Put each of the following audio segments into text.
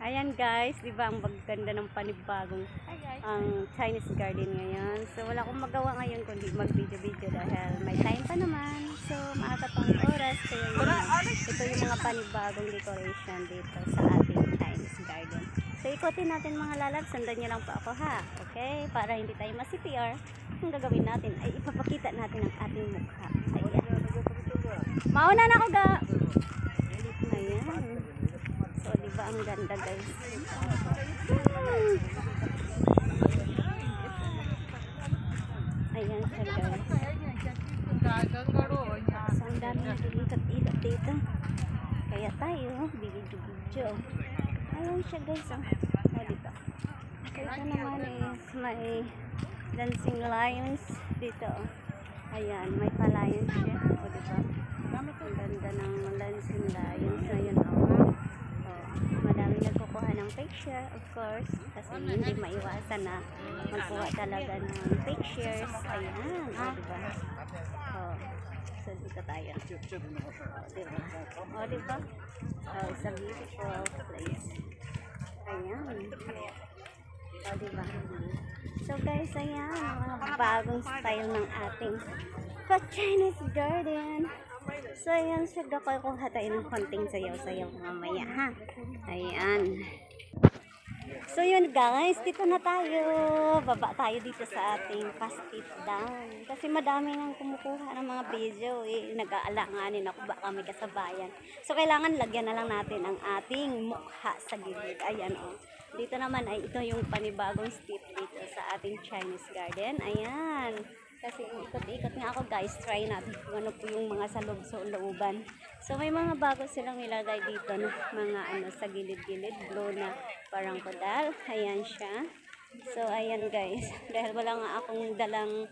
Ayan guys, di ba ang maganda ng panibagong ang Chinese garden ngayon. So wala akong magawa ngayon kundi mag-video-video dahil may time pa naman. So maaga pang oras. Kaya ito yung mga panibagong decoration dito sa ating Chinese garden. So ikotin natin mga lalab. Sundan nyo lang po ako ha. Okay? Para hindi tayo ma-CPR. Ang gagawin natin ay ipapakita natin ang ating mukha. Ayan. Mauna na ako ga! Ayan. So, diba ang ganda guys? Ayan siya guys. So, ang dami nag-iikot-ikot dito. Kaya tayo, video-video. Ayan siya guys. Oh, diba? So, ito naman is may dancing lions dito. Ayan, may pa-lions siya. O, diba? Ang ganda ng dancing lions. Ayan, madami nagkukuha ng picture, of course, kasi hindi maiwasan na magkuha talaga ng pictures. Ayan, diba? So dito tayo. Diba? Diba? It's a beautiful place. Ayan. Diba? So guys, ayan, mga bagong style ng ating Chinese garden. So, ayan, siya kuha tayo ng konting sayaw-sayaw mamaya, ha? Ayan. So, yun guys, dito na tayo. Baba tayo dito sa ating pastit down. Kasi madami nang kumukuha ng mga video, nag-aalanganin ako baka may kasabayan. So, kailangan lagyan na lang natin ang ating mukha sa gilid. Ayan, oh. Dito naman ay ito yung panibagong street dito sa ating Chinese garden. Ayan. Kasi ikot-ikot nga ako guys, try natin kung ano po yung mga salog-looban. So may mga bago silang nilagay dito na mga ano sa gilid-gilid, blue na parang kodal. Ayan siya. So ayan guys, dahil wala nga akong dalang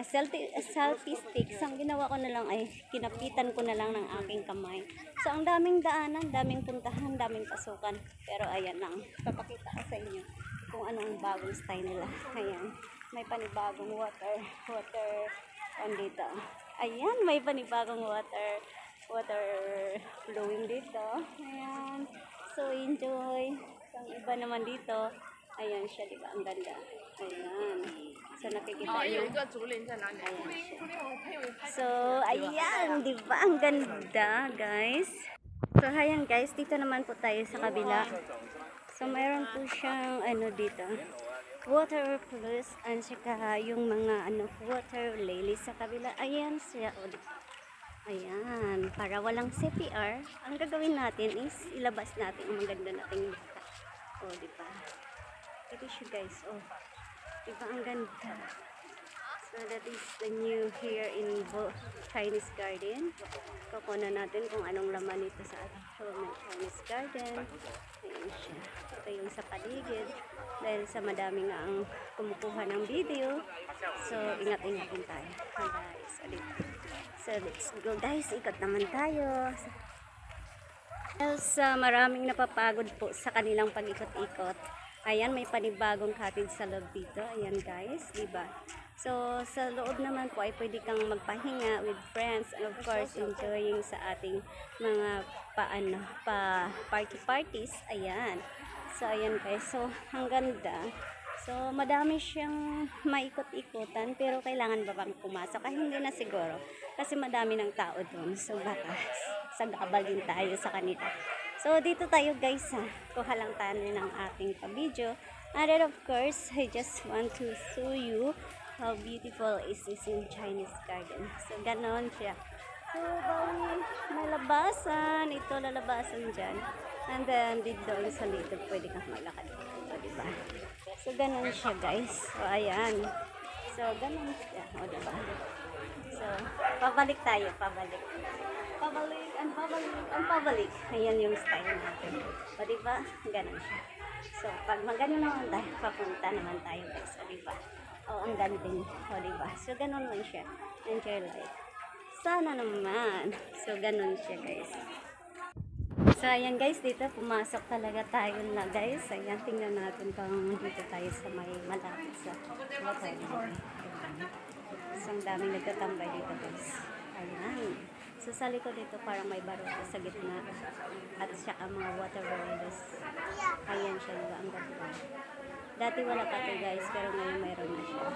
selfie sticks, ang ginawa ko na lang ay kinapitan ko na lang ng aking kamay. So ang daming daanan, daming puntahan, daming pasukan. Pero ayan lang, papakita ko sa inyo kung anong bagong style nila. Ayan. May panibagong water dito. Ayan, may panibagong water flowing dito. Ayan. So, enjoy. So, ang iba naman dito. Ayan siya, diba? Ang ganda. Ayan. So, nakikita nyo. Ayan siya. So, ayan, diba? Ang ganda, guys. So, ayan guys. Dito naman po tayo sa kabila. So, mayroon po siyang ano dito. Water plus and saka yung mga ano water lily sa kabila. Ayan siya. Ayan, para walang CPR, ang gagawin natin is ilabas natin ang maganda nating mukha. Diba? Ito siya guys. Diba ang ganda? So that is the new here in Chinese garden. Kukunan natin kung anong laman nito sa ating Chinese garden. Ayan siya. Ito yung sa paligid. Dahil sa madami nga ang kumukuha ng video. So, ingat-ingatin tayo. Guys, so, let's go guys. Ikot naman tayo. Maraming napapagod po sa kanilang pag-ikot-ikot. Ayan, may panibagong cottage sa loob dito. Ayan guys, diba? So, sa loob naman po ay pwede kang magpahinga with friends and of course enjoying sa ating mga parties. Ayan. So, ayan guys. So, ang ganda. So, madami siyang maikot-ikutan pero kailangan ba bang pumasok? Ay, hindi na siguro. Kasi madami ng tao doon. So, baka sagabagin tayo sa kanila. So, dito tayo guys ha. Kuha lang tayo ng ating video. And then of course, I just want to show you how beautiful is this in Chinese garden. So, ganon siya. So, bali, may labasan. Ito, lalabasan dyan. And then, dito sa likod, pwede kang maglakad. So, diba? So, ganon siya, guys. So, ayan. So, ganon siya. O, diba? So, pabalik tayo. Pabalik. Pabalik. Ayan yung style natin. O, diba? Ganon siya. So, pag magano naman tayo, papunta naman tayo, guys. O, diba? O, ang ganding. O, diba? So, ganon lang siya. Enjoy life. Sana naman. So, ganon siya, guys. So, ayan guys, dito pumasok talaga tayo na guys. Ayan, tingnan natin kung dito tayo sa may malapit sa water. So, ang daming nagtatambay dito guys. Ayan. So sa likod dito parang may baroko sa gitna. At saka mga water bodies. Ayan siya, diba? Ang ganda. Dati wala pa to guys, pero ngayon mayroon na siya.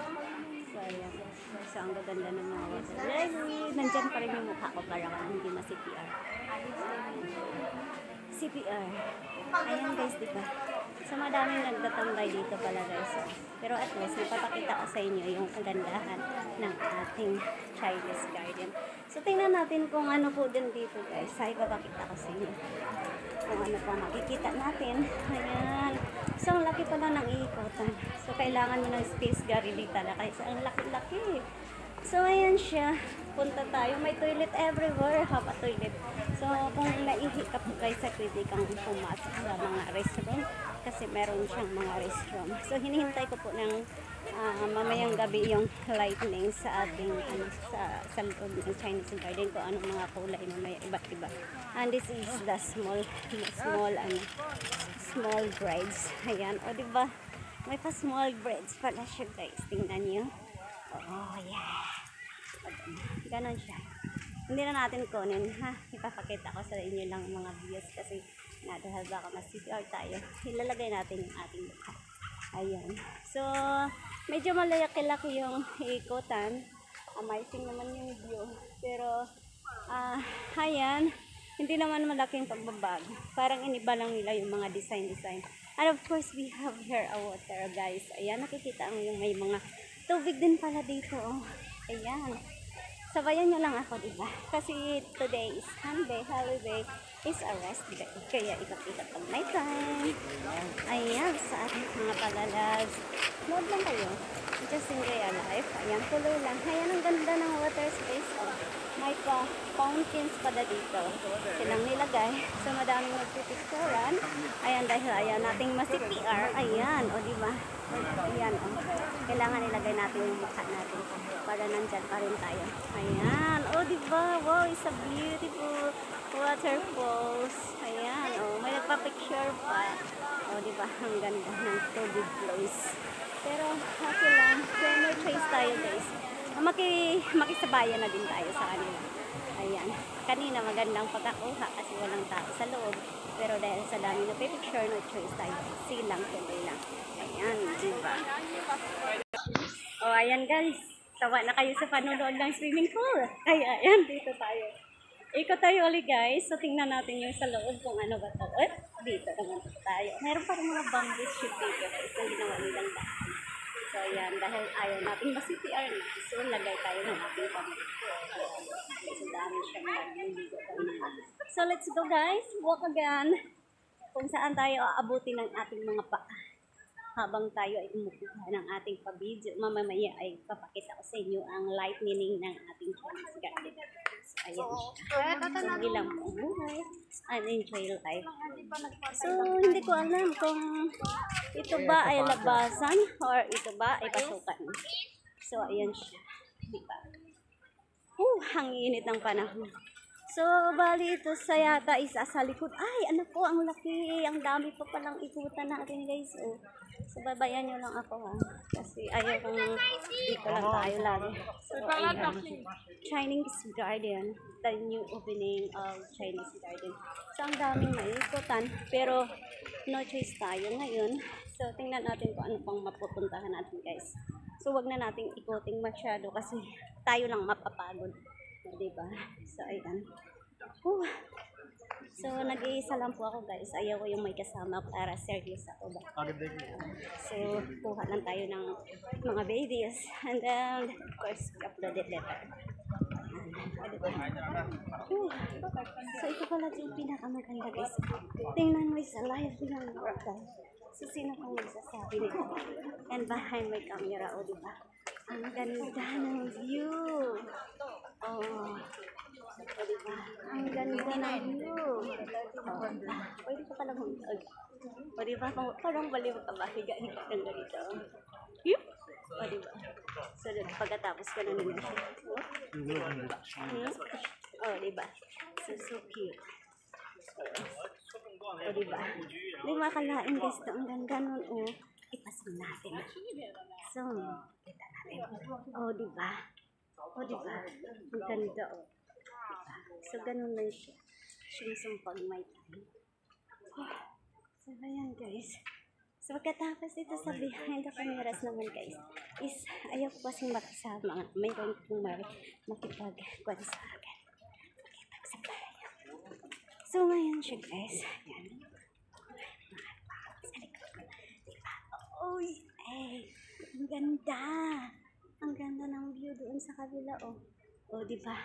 So ayan. So ang gaganda ng mga water. Nandyan pa rin yung mukha ko para hindi ma-CPR. CPR. Ayan guys, diba? So madaming nagtatambay dito pala guys. Pero at least, napapakita ko sa inyo yung kagandahan ng ating Chinese garden. So tingnan natin kung ano po din dito guys. Ay, papakita ko sa inyo. Kung ano pa makikita natin. Ayan. So ang laki pala ng iikotan. So kailangan mo ng space garden talaga. Kasi ang laki-laki. So ayan siya. Punta tayo. May toilet everywhere. Haba toilet. So kung naihi ka po guys, pwede kang pumasok sa mga restroom. Kasi meron siyang mga restroom. So hinihintay ko po ng mamayang gabi yung lightning sa ating sa loob ng Chinese garden ko anong mga kulay mamaya iba't iba. And this is the small braids. Ayan. O diba? May pa small braids pala siya guys. Tingnan niyo. Oh yeah. Ganon siya. Hindi na natin kunin ha. Ipapakita ko sa inyo lang mga views kasi dahil baka ma-CPR tayo. Ilalagay natin yung ating mukha. Ayan. So, medyo malaki-laki yung ikutan. Amazing naman yung view. Pero, ayan. Hindi naman malaking pagbabago. Parang iniba lang nila yung mga design. And of course, we have here a water guys. Ayan, nakikita mo yung may mga tubig din pala dito. Oh. Ayan. Sabayan nyo lang ako, diba? Kasi today is Sunday, holiday, is a rest day. Kaya ikot-ikot ang night time. Ayan, sa ating mga palalag. Load lang kayo. Just enjoy your life. Ayan, tuloy lang. Ayan, ang ganda ng water space. Oh. May fountains pala dito. Silang nilagay. So, madaming nagpipicturan. Ayan, dahil ayaw nating ma-CPR. Ayan, o diba? Ayan, o. Kailangan ilagay natin yung mukha natin para nandyan pa rin tayo. Ayan, o diba? Wow, it's a beautiful waterfalls. Ayan, o. May nagpa-picture pa. O diba? Ang ganda ng tubig flows. Pero, okay lang. Kaya may choice tayo, guys. Makisabayan na din tayo sa kanila. Ayan. Kanina magandang pagkakuha kasi walang tao sa loob. Pero dahil sa dami na picture, no choice tayo. Silang tuloy lang. Ayan, diba? O, ayan guys. Tawa na kayo sa panunood ng swimming pool. Kaya, ayan, dito tayo. Ikot tayo ulit guys. So, tingnan natin yung sa loob kung ano ba ito. Dito naman tayo. Meron pa rin mga bamboo shoot dito guys. Yung ginawa nilang daan. So, ayan, dahil ayaw natin ma-CPR na. So, lagay tayo ng ating pamilya. So, dami siyang naliligo. So, let's go guys. Walk again. Kung saan tayo aabutin ng ating mga paa. Habang tayo ay umukuha ng ating pabidyo. Mamamaya ay papakita ko sa inyo ang lightning ng ating Chinese garden. So, ayan siya. So, ilang pong buhay. And enjoy life. So, hindi ko alam kung ito ba ay labasan or ito ba ay pasukan. So, ayan siya. Diba? Ang init ng panahon. So, bali ito sa yata isa sa likod. Ay, anak ko, ang laki. Ang dami pa palang ikutan natin guys. So, babayan nyo lang ako ha. Kasi ayaw kang dito lang tayo lagi. So, ayan. Chinese garden. The new opening of Chinese garden. So, ang daming maikutan. Pero, no choice tayo ngayon. So, tingnan natin kung ano pang mapupuntahan natin guys. So, wag na nating ikuting masyado kasi tayo lang mapapagod. Diba? So, ayan. So, nag-iisa lang po ako guys. Ayaw ko yung may kasama para serious ako ba. So, kuha lang tayo ng mga videos. And then, of course, upload it later. So, ito pala yung pinakamaganda guys. Tingnan mo sa live ng work. So, sino pang magsasabi nito? And behind my camera, o diba? Ang ganda ng view. Oh. O diba? Ang ganda ng view. Oh. Pwede ko pala mong... O diba? Parang baliw ka ba? Higa-higa ng ganito. Yup! O diba? So, pagkatapos ko na nila siya. O diba? So cute. O diba? Di makalain guys ito. Ang ganda nun ipasok natin. So, kita natin. O diba? O diba? Ang ganda So, ganun lang siya. Sumusumpag may time. So, ayan guys. So, pagkatapos dito sa behind the cameras naman guys, is ayaw ko kasing makisama. Mayroon kong makipag-kwan sa akin. Makipag-sabayan. So, ngayon siya guys. Ayan. Sa likod ko. Diba? Uy! Ay! Ang ganda! Ang ganda ng view doon sa kabila, oh. Oh, diba?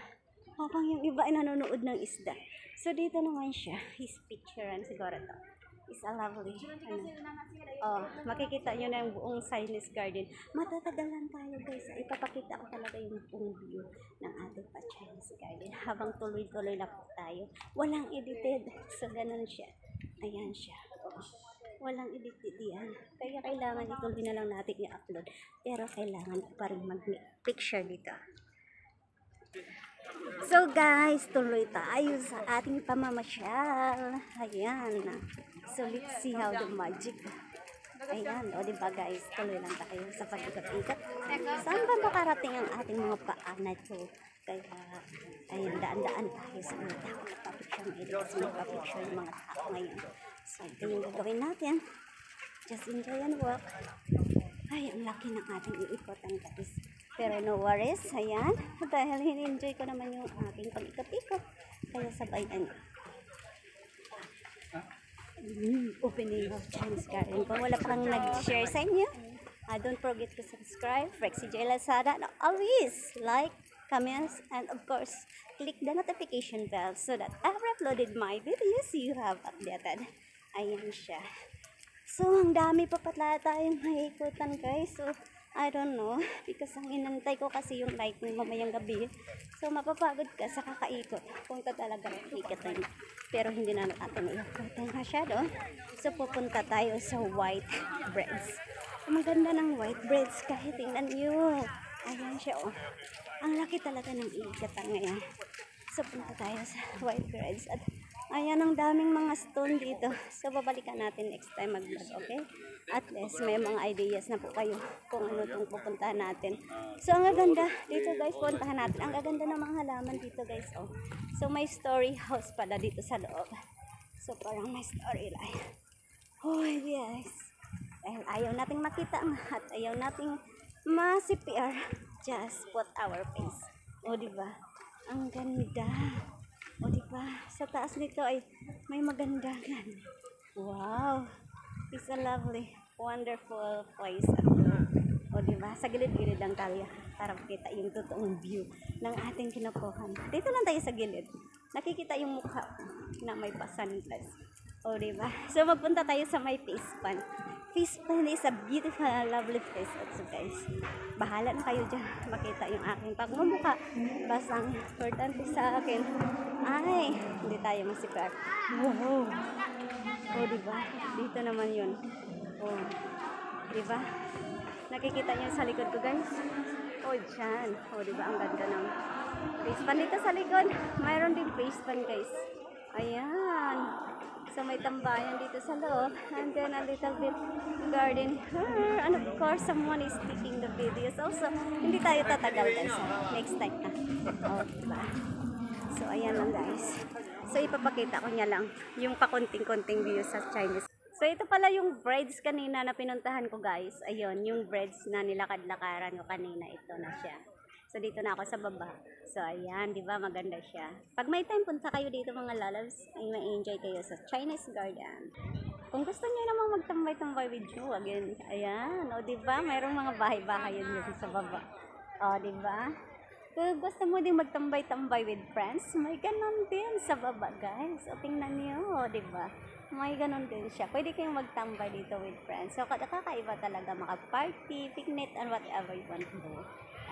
Habang yung iba ay nanonood ng isda. So, dito naman siya. His picturean siguro to. It's a lovely, oh, makikita nyo na yung buong Chinese garden. Matatagalan tayo guys. Ipapakita ko talaga yung buong view ng ating Chinese garden. Habang tuloy-tuloy na po tayo. Walang edited. So, ganun siya. Ayan siya. Oh. Walang edited yan. Kaya kailangan ituloy na lang natin i-upload. Pero kailangan ko pa rin mag-picture dito. So guys, tuloy tayo sa ating pamamasyal. Ayan. So let's see how the magic. Ayan, o diba guys, tuloy lang tayo sa pag-ikot-ikot. Saan ba makarating ang ating mga paa na ito? Kaya, ayun, daan-daan tayo sa mga tao. Nagpapicture na ito kasi nagpapicture yung mga tao ngayon. So ito yung gagawin natin. Just enjoy and walk. Ay, ang laki ng ating iikotan guys. Pero no worries, ayan. Dahil in-enjoy ko naman yung aking pag-ikot-ikot. Kaya sabayan ko. Opening of Chinese garden. Kung wala pang nag-share sa inyo, don't forget to subscribe. Rexy J Lazada. And always like, comments, and of course, click the notification bell so that every uploaded my videos you have updated. Ayan siya. So, ang dami pa pala tayong maikutan guys. So, I don't know. Because ang inantay ko kasi yung light ng mamayang gabi. So, mapapagod ka sa kakaikot. Kung ka talaga ikot na. Pero hindi na natin ikutan masyado. So, pupunta tayo sa white breads. Ang maganda ng white breads kahit tingnan nyo. Ayan siya oh. Ang laki talaga ng ikatan ngayon. So, punta tayo sa white breads. At ayan, ang daming mga stone dito. So, babalikan natin next time mag-vlog, okay? At least, may mga ideas na po kayo kung ano itong pupuntahan natin. So, ang gaganda dito guys, puntahan natin. Ang gaganda ng mga halaman dito guys, oh. So, may story house pala dito sa loob. So, parang may storyline. Oh, yes. Dahil ayaw nating makita at ayaw nating ma-CPR. Just put our face. O, diba? Ang ganda. O, diba? Sa taas nito ay may magandagan. Wow! It's a lovely, wonderful place. O, diba? Sa gilid-gilid lang tayo para makita yung totoong view ng ating kinukuhan. Dito lang tayo sa gilid. Nakikita yung mukha na may pa-sunglass. O, diba? So, magpunta tayo sa may face pan. Face pan is a beautiful, lovely place also, guys. Bahala na kayo dyan makita yung aking pagmumukha. Basta ang importante sa akin ay hindi tayo masipar. Wow! O, diba? Dito naman yun. O, diba? Nakikita niyo sa likod ko, guys? O, dyan. O, diba? Ang ganda ng face pan dito sa likod. Mayroon din face pan, guys. Ayan. So, may tambayan dito sa loob. And then, a little bit garden here. And of course, someone is taking the videos. Also, hindi tayo tatagal, guys. Next time na. O, diba? So, ayan lang, guys. So, ipapakita ko niya lang yung pakunting-kunting view sa Chinese. So, ito pala yung breads kanina na pinuntahan ko, guys. Ayun, yung breads na nilakad-lakaran ko kanina. Ito na siya. So, dito na ako sa baba. So, ayan, di ba? Maganda siya. Pag may time, punta kayo dito mga lalabs, ay ma-enjoy kayo sa Chinese garden. Kung gusto niyo namang magtambay-tambay with you, again, ayan, o, di ba? Mayroong mga bahay-bahay yun sa baba. O, di ba? Kung gusto mo din magtambay-tambay with friends, may ganon din sa baba, guys. O, tingnan niyo, o, di ba? May ganon din siya. Pwede kayong magtambay dito with friends. So, kakaiba talaga maka-party, picnic, and whatever you want to do.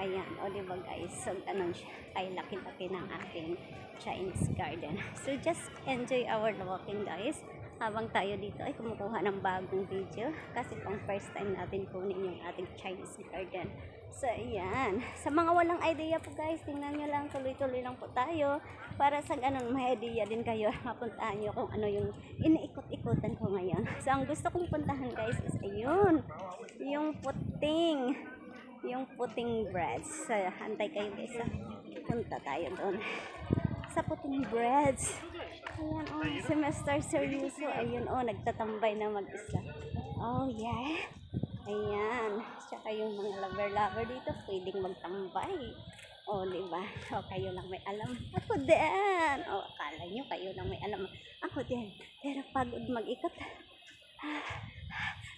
Ayan, o diba guys, so ganun siya, ay laki-laki ng ating Chinese garden. So just enjoy our walking guys, habang tayo dito ay kumukuha ng bagong video, kasi pang first time natin kunin yung ating Chinese garden. So ayan, sa mga walang idea po guys, tingnan nyo lang, tuloy-tuloy lang po tayo, para sa ganun may idea din kayo, mapuntahan nyo kung ano yung iniikot-ikutan ko ngayon. So ang gusto kong puntahan guys is ayun, yung puting breads. So, hantay kayo guys. Punta tayo doon. sa puting breads. Ayan, oh, si Mr. Seryoso. Ayun, oh, nagtatambay na mag-isa. Oh, yeah. Ayan. Tsaka yung mga lover-lover dito, pwedeng magtambay. Oh, diba? Oh, kayo lang may alam. Ako din. Oh, akala nyo kayo lang may alam. Ako din. Pero pagod mag-ikot.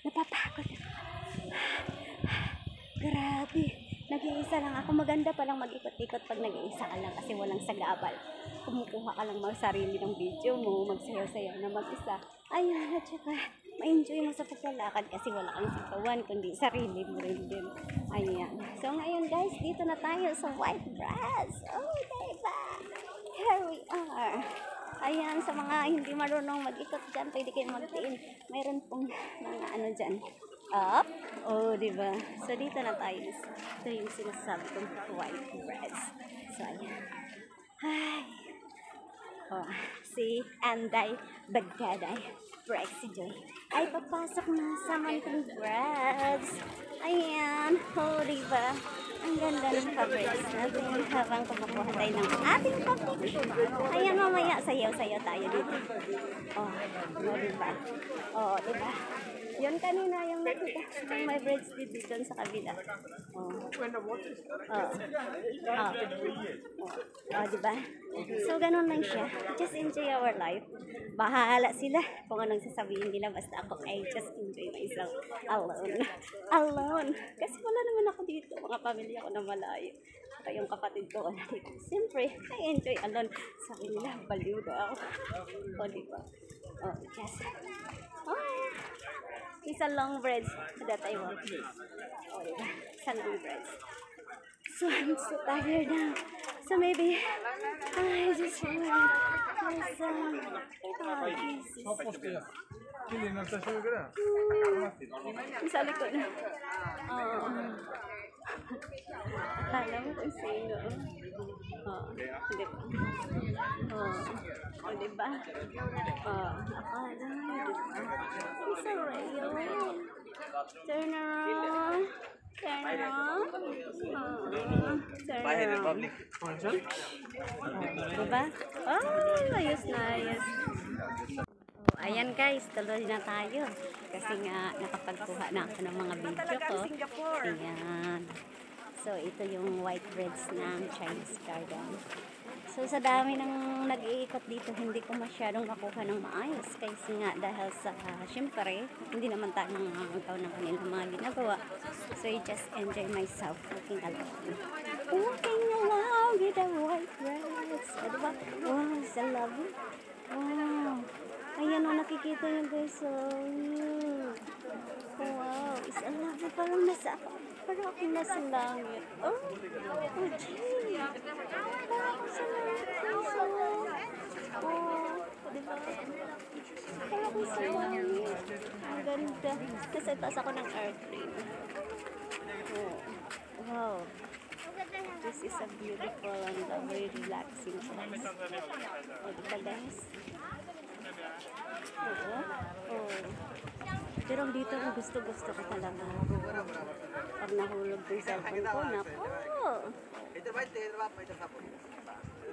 Napapagod. Grabe. Nag-iisa lang ako. Maganda palang mag-ikot-ikot pag nag-iisa ka lang kasi walang sagabal. Kumukuha ka lang mga sarili ng video mo, magsayaw-sayaw na mag-isa. Ayan, at saka ma-enjoy mo sa paglalakad kasi wala kang sigawan, kundi sarili mo rin din. Ayan. So ngayon guys, dito na tayo sa White Breads. Oh, diba? Here we are. Ayan, sa mga hindi marunong mag-ikot dyan, pwede kayo magtiin. Mayroon pong mga ano dyan. Up. Oh, diba? So dito na tayo. Ito yung sinasabi kong White Breads. So ayan. Ay. Oh, si Anday Bagdaday Brexy Joy ay papasok na sa Mountain Breads. Ayan. Oh, diba? Ang ganda ng fabrics natin habang kumukuha tayo ng ating fabric. Ayan, mamaya sayaw-sayaw tayo dito. Oh, diba? Oh, diba? Yun kanina yung nakita ng my braids dito dun sa kabila. Oh. Diba? So, ganun lang siya. Just enjoy our life. Bahala sila kung anong sasabihin nila. Basta ako ay just enjoy myself alone. Alone. Kasi wala naman ako dito. Mga pamilya ko na malayo. Saka yung kapatid ko na dito. Siyempre, I enjoy alone. Sabi nila, baliw daw ako. O, diba? Oh, just. Oh, isa long breads that I want. Oh, diba? Isa long breads. So, I'm so tired now. So, maybe I just want some. Oh, Jesus. Sa likod na. Oo. Akala mo kung sino. Oo. Diba? Oo. Diba? Oo. Akala mo, diba? It's a rail. Turn around. Turn around. Turn around. Diba? Oh, ayos na, ayos. Ayan guys, tuloy na tayo. Kasi nga, nakapagkuha na ako ng mga video ko. Ayan. So, ito yung white breads ng Chinese garden. So, sa dami ng nag-iikot dito, hindi ko masyadong makuha ng maayos. Kasi nga, dahil sa, syempre, hindi naman tayo nangangagaw ng kanilang mga ginagawa. So, I just enjoy myself walking along. Walking along with the white breads. Diba? Wow, so lovely. Wow. Ayan o, nakikita nyo guys. Wow, is a lovely. Parang ako nasa langit. Oh, gee. Parang ako sa langit guys. Oh, diba? Parang ako sa langit. Ang ganda. Nasa taas ako ng airplane. Oh, wow. This is a beautiful and very relaxing place. Oh, diba guys? Oo. Oh. Pero dito ang gusto ko talaga. Pag nahulog ko yung cellphone ko, naku.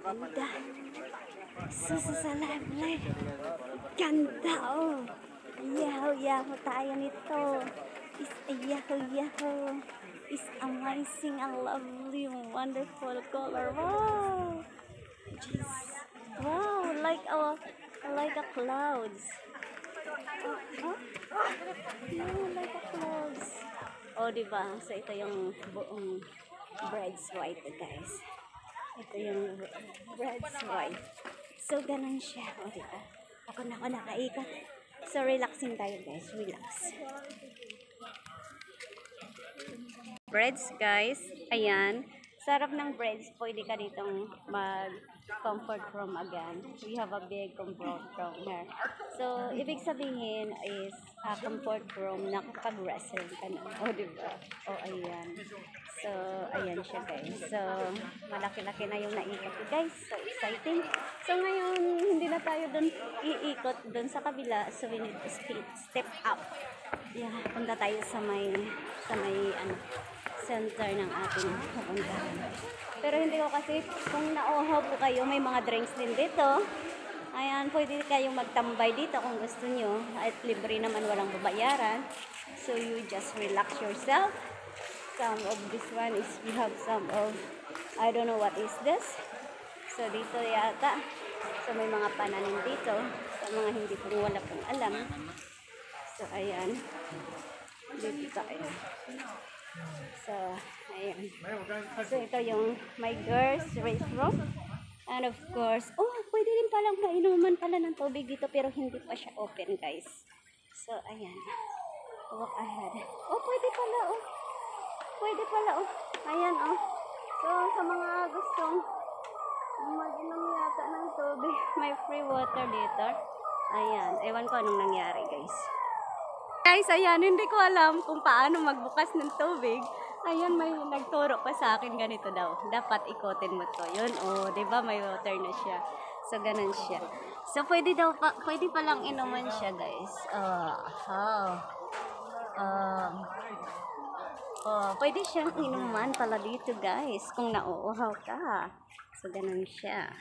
Ganda. Susasalabay. Ganda, oh. Yaho tayo nito. Is a yaho. Is amazing and lovely, wonderful color. Wow. Jeez. Wow, like a clouds. Oh, like a clouds. Oh, diba? So, ito yung buong breads white, guys. Ito yung breads white. So, ganun siya. Oh, diba? Ako nakaikat. So, relaxing tayo, guys. Relax. Breads, guys. Ayan. Sarap ng breads. Pwede ka ditong mag-comfort room again. We have a big comfort room here. So, ibig sabihin is comfort room na kapag-restroom ka na. O, diba? O, ayan. So, ayan siya, guys. So, malaki-laki na yung naikot ko, guys. So, exciting. So, ngayon, hindi na tayo dun iikot dun sa kabila. So, we need to step up. Yeah, punta tayo sa may center ng ating pupuntahan. Pero hindi ko kasi, kung nauhaw po kayo, may mga drinks din dito. Ayan, pwede kayong magtambay dito kung gusto nyo. At libre naman, walang babayaran. So you just relax yourself. Some of this one is, we have some of, I don't know what is this. So dito yata, so may mga pananim dito. Sa mga hindi po, wala pong alam. So ayan, dito tayo. So ayan. So ito yung my girls restroom. And of course, oh, pwede din palang mainuman pala ng tubig dito pero hindi pa siya open, guys. So ayan. Walk ahead. Oh, pwede pala, oh. Pwede pala, oh. Ayan, oh. So, sa mga gustong mag-inom yata ng tubig, may free water dito. Ayan. Ewan ko anong nangyari, guys. Guys, ayan. Hindi ko alam kung paano magbukas ng tubig. Ayan, may nagturo pa sa akin ganito daw. Dapat ikotin mo to. Yun, oh. Diba may water na siya. So, ganun siya. So, pwede daw pa, pwede palang inuman siya, guys. Pwede siyang inuman pala dito, guys, kung nauuhaw ka. So, ganun siya.